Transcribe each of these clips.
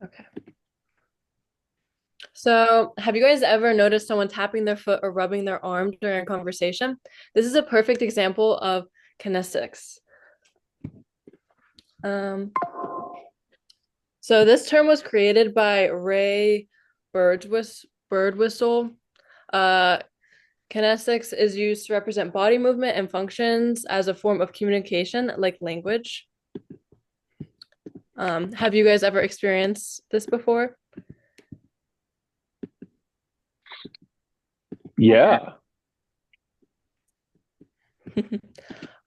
Okay. So, have you guys ever noticed someone tapping their foot or rubbing their arm during a conversation? This is a perfect example of kinesics. Um, so this term was created by Ray Birdwhistle. Uh, Kinesics is used to represent body movement and functions as a form of communication, like language. Have you guys ever experienced this before? Yeah.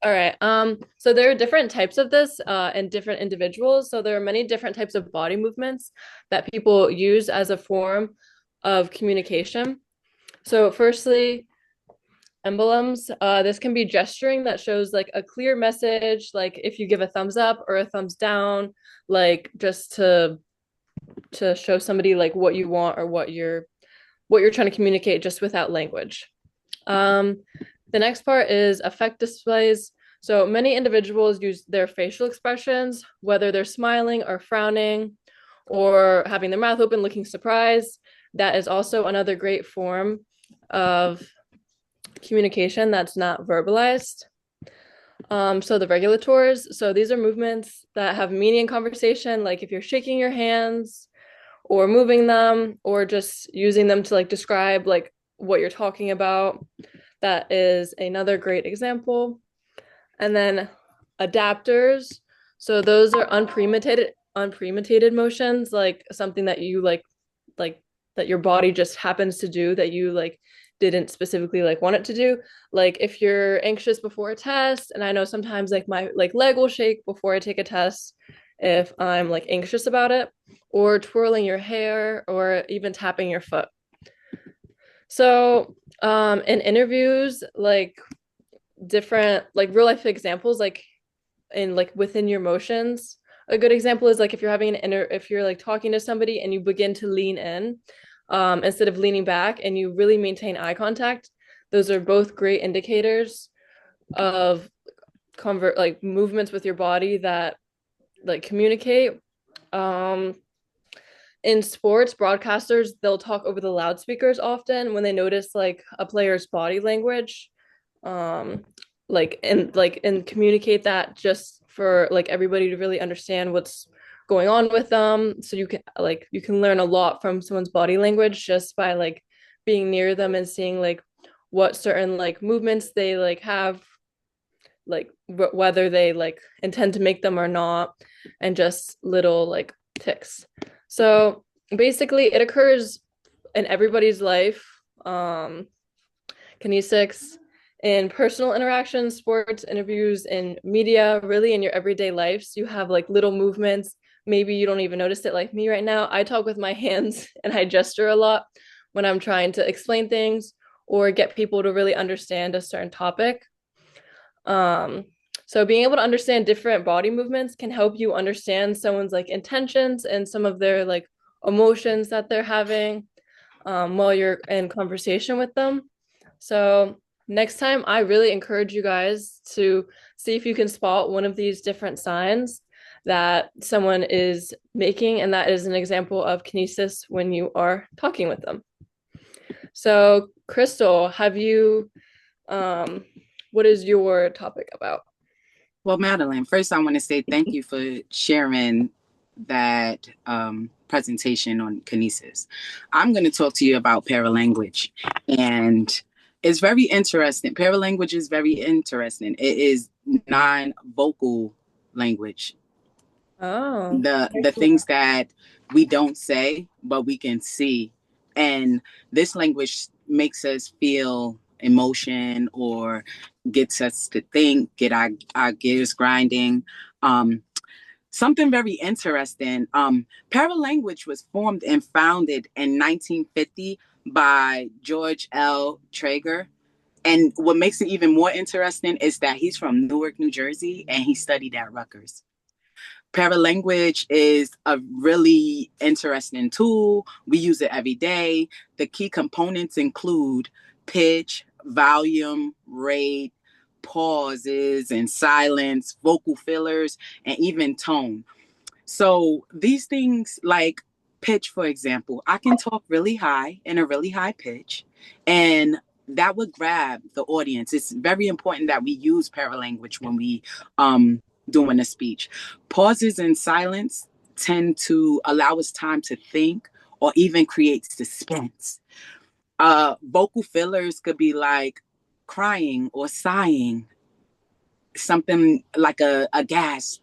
All right. So there are different types of this in different individuals. So there are many different types of body movements that people use as a form of communication. So firstly, emblems. This can be gesturing that shows like a clear message, like if you give a thumbs up or a thumbs down, like just to show somebody like what you want or what you're trying to communicate just without language. Um, the next part is affect displays. So many individuals use their facial expressions, whether they're smiling or frowning or having their mouth open, looking surprised. That is also another great form of communication that's not verbalized. So the regulators, so these are movements that have meaning in conversation, like if you're shaking your hands or moving them or just using them to like describe like what you're talking about. That is another great example. And then adapters. So those are unpremeditated motions, like something that you like that your body just happens to do that you like didn't specifically like want it to do. Like if you're anxious before a test, and I know sometimes like my like leg will shake before I take a test if I'm like anxious about it, or twirling your hair, or even tapping your foot. So in interviews, like different like real life examples, like in like within your motions. A good example is like if you're having if you're like talking to somebody and you begin to lean in instead of leaning back and you really maintain eye contact. Those are both great indicators of convert like movements with your body that like communicate. Um, in sports, broadcasters they'll talk over the loudspeakers often when they notice like a player's body language, um, like and communicate that just for like everybody to really understand what's going on with them. So you can learn a lot from someone's body language just by like being near them and seeing like what certain like movements they like have, like whether they like intend to make them or not, and just little like ticks. So basically, it occurs in everybody's life. Kinesics in personal interactions, sports, interviews, in media, really in your everyday lives. You have like little movements. Maybe you don't even notice it like me right now. I talk with my hands and I gesture a lot when I'm trying to explain things or get people to really understand a certain topic. Um, so being able to understand different body movements can help you understand someone's like intentions and some of their like emotions that they're having while you're in conversation with them. So next time, I really encourage you guys to see if you can spot one of these different signs that someone is making, and that is an example of kinesis when you are talking with them. So, Crystal, have you what is your topic about? Well, Madeline, first I want to say thank you for sharing that presentation on kinesis. I'm going to talk to you about paralanguage. And it's very interesting. Paralanguage is very interesting. It is non-vocal language. Oh, The things that we don't say, but we can see. And this language makes us feel emotion or gets us to think, get our gears grinding. Um, Something very interesting. Paralanguage was formed and founded in 1950 by George L. Traeger. And what makes it even more interesting is that he's from Newark, New Jersey, and he studied at Rutgers. Paralanguage is a really interesting tool. We use it every day. The key components include pitch, volume, rate, pauses and silence, vocal fillers, and even tone. So these things like pitch, for example, I can talk really high in a really high pitch, and that would grab the audience. It's very important that we use paralanguage when we doing a speech. Pauses and silence tend to allow us time to think or even create suspense. Vocal fillers could be like crying or sighing, something like a gasp.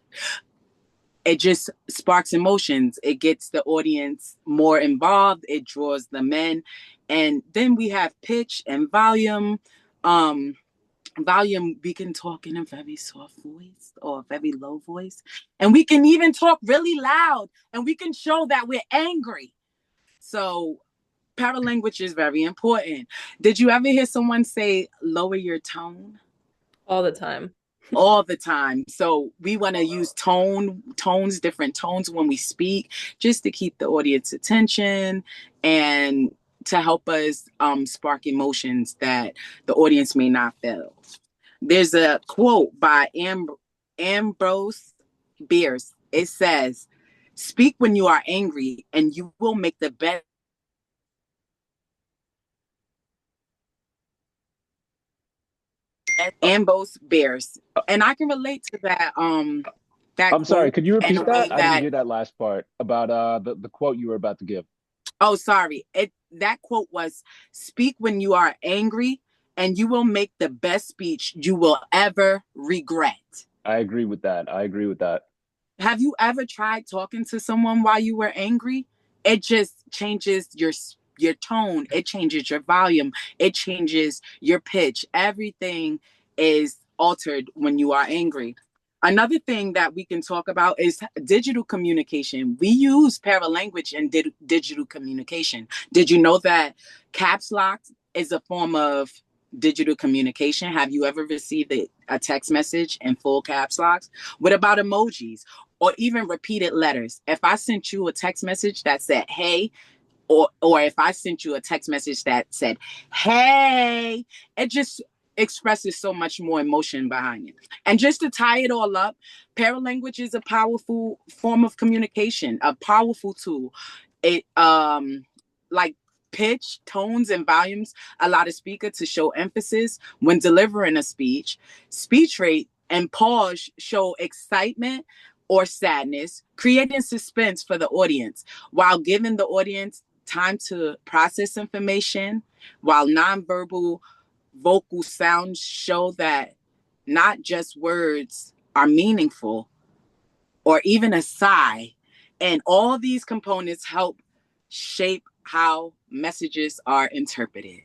It just sparks emotions. It gets the audience more involved. It draws them in. And then we have pitch and volume. Um, volume, we can talk in a very soft voice or a very low voice. And we can even talk really loud and we can show that we're angry. So paralanguage is very important. Did you ever hear someone say lower your tone? All the time. All the time. So we want to use tones, different tones when we speak, just to keep the audience attention and to help us spark emotions that the audience may not feel. There's a quote by Ambrose Bierce. It says, "Speak when you are angry, and you will make the best." Ambrose Bierce, and I can relate to that I'm sorry, quote could you in a repeat way that? I didn't that, hear that last part about the quote you were about to give. oh, sorry. That quote was, "Speak when you are angry, and you will make the best speech you will ever regret." I agree with that. I agree with that. Have you ever tried talking to someone while you were angry? It just changes your tone, it changes your volume, it changes your pitch. Everything is altered when you are angry. Another thing that we can talk about is digital communication. We use paralanguage in digital communication. Did you know that caps lock is a form of digital communication? Have you ever received a text message in full caps locks? What about emojis or even repeated letters? If I sent you a text message that said, "Hey," or if I sent you a text message that said, "Hey," it just expresses so much more emotion behind it. And just to tie it all up, paralanguage is a powerful form of communication, a powerful tool. It like pitch, tones, and volumes allow the speaker to show emphasis when delivering a speech. Speech rate and pause show excitement or sadness, creating suspense for the audience while giving the audience time to process information, while nonverbal vocal sounds show that not just words are meaningful or even a sigh. And all these components help shape how messages are interpreted.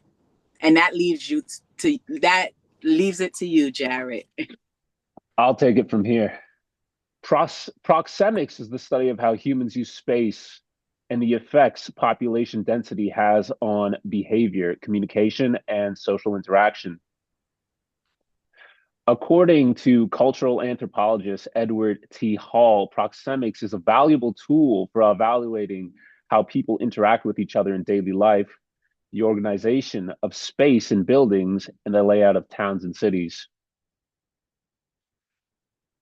And that leaves it to you, Jared. I'll take it from here. Proxemics is the study of how humans use space and the effects population density has on behavior, communication, and social interaction. According to cultural anthropologist Edward T. Hall, proxemics is a valuable tool for evaluating how people interact with each other in daily life, the organization of space in buildings, and the layout of towns and cities.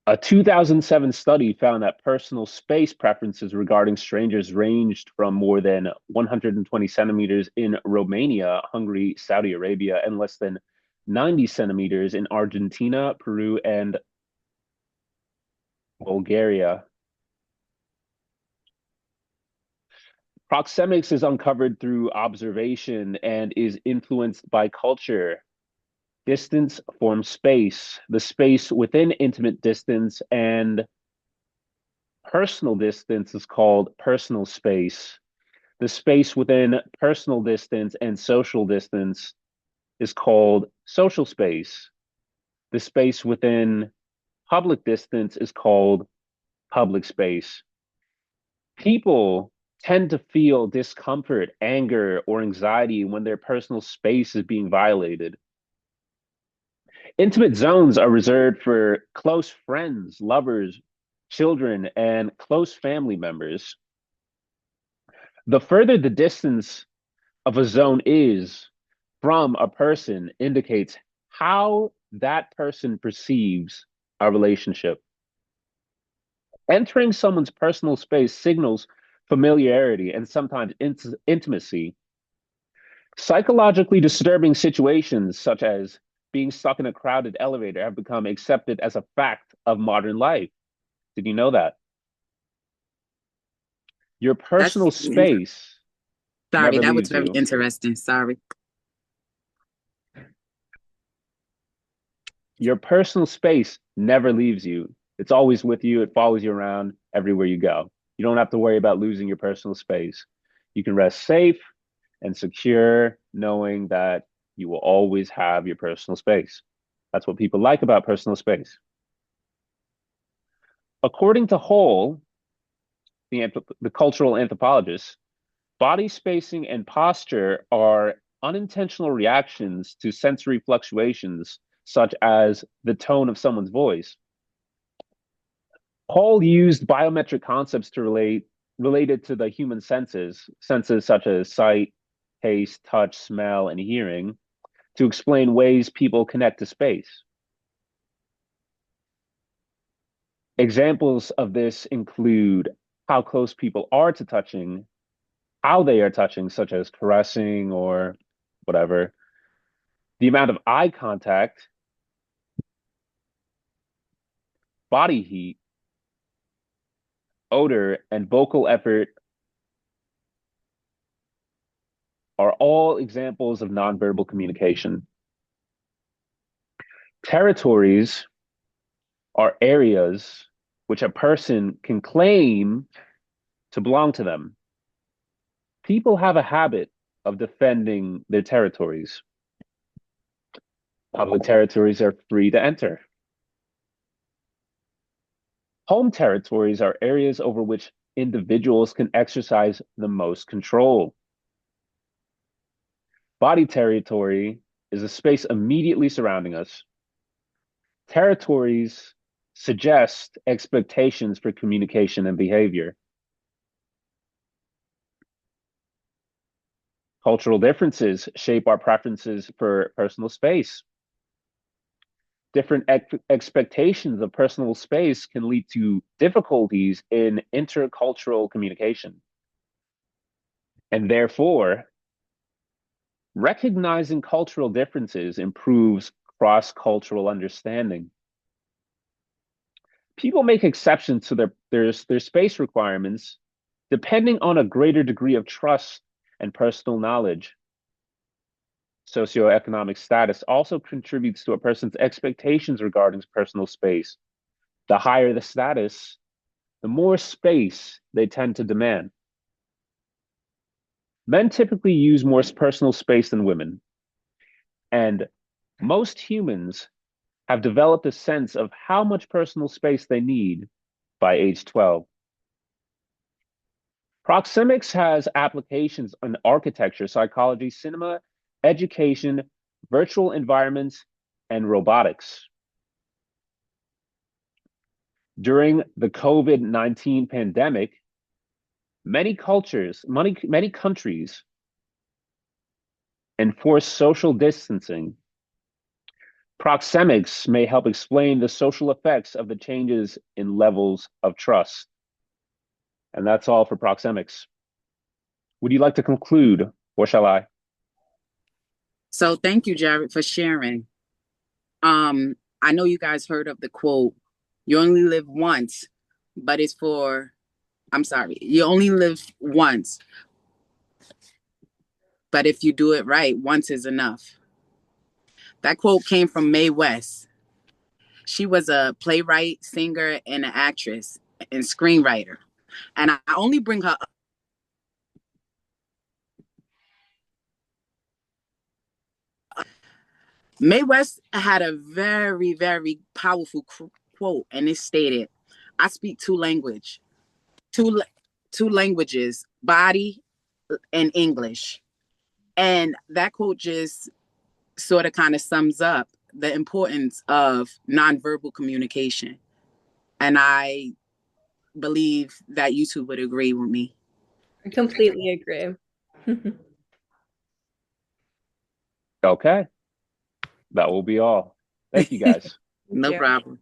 A 2007 study found that personal space preferences regarding strangers ranged from more than 120 centimeters in Romania, Hungary, Saudi Arabia, and less than 90 centimeters in Argentina, Peru, and Bulgaria. Proxemics is uncovered through observation and is influenced by culture. Distance forms space. The space within intimate distance and personal distance is called personal space. The space within personal distance and social distance is called social space. The space within public distance is called public space. People tend to feel discomfort, anger, or anxiety when their personal space is being violated. Intimate zones are reserved for close friends, lovers, children, and close family members. The further the distance of a zone is from a person indicates how that person perceives a relationship. Entering someone's personal space signals familiarity and sometimes intimacy. Psychologically disturbing situations, such as being stuck in a crowded elevator, have become accepted as a fact of modern life. Did you know that? Your personal That's space sorry, never that was leaves very you. interesting. Sorry. Your personal space never leaves you. It's always with you. It follows you around everywhere you go. You don't have to worry about losing your personal space. You can rest safe and secure knowing that you will always have your personal space. That's what people like about personal space. According to Hall, the cultural anthropologist, body spacing and posture are unintentional reactions to sensory fluctuations, such as the tone of someone's voice. Hall used biometric concepts to related to the human senses such as sight, taste, touch, smell, and hearing, to explain ways people connect to space. Examples of this include how close people are to touching, how they are touching, such as caressing or whatever, the amount of eye contact, body heat, odor, and vocal effort are all examples of nonverbal communication. Territories are areas which a person can claim to belong to them. People have a habit of defending their territories. Public territories are free to enter. Home territories are areas over which individuals can exercise the most control. Body territory is a space immediately surrounding us. Territories suggest expectations for communication and behavior. Cultural differences shape our preferences for personal space. Different expectations of personal space can lead to difficulties in intercultural communication. And therefore, recognizing cultural differences improves cross-cultural understanding. People make exceptions to their space requirements depending on a greater degree of trust and personal knowledge. Socioeconomic status also contributes to a person's expectations regarding personal space. The higher the status, the more space they tend to demand. Men typically use more personal space than women, and most humans have developed a sense of how much personal space they need by age 12. Proxemics has applications in architecture, psychology, cinema, education, virtual environments, and robotics. During the COVID-19 pandemic, many countries enforce social distancing. Proxemics may help explain the social effects of the changes in levels of trust. And that's all for proxemics. Would you like to conclude, or shall I? So thank you, Jared, for sharing. I know you guys heard of the quote, you only live once, but it's for, I'm sorry, you only live once, but if you do it right, once is enough. That quote came from Mae West. She was a playwright, singer, and an actress and screenwriter. And I only bring her up. Mae West had a very, very powerful quote, and it stated, "I speak two two languages, body and English." And that quote just sort of kind of sums up the importance of nonverbal communication. And I believe that you two would agree with me. I completely agree. Okay, that will be all. Thank you, guys. No Yeah. problem.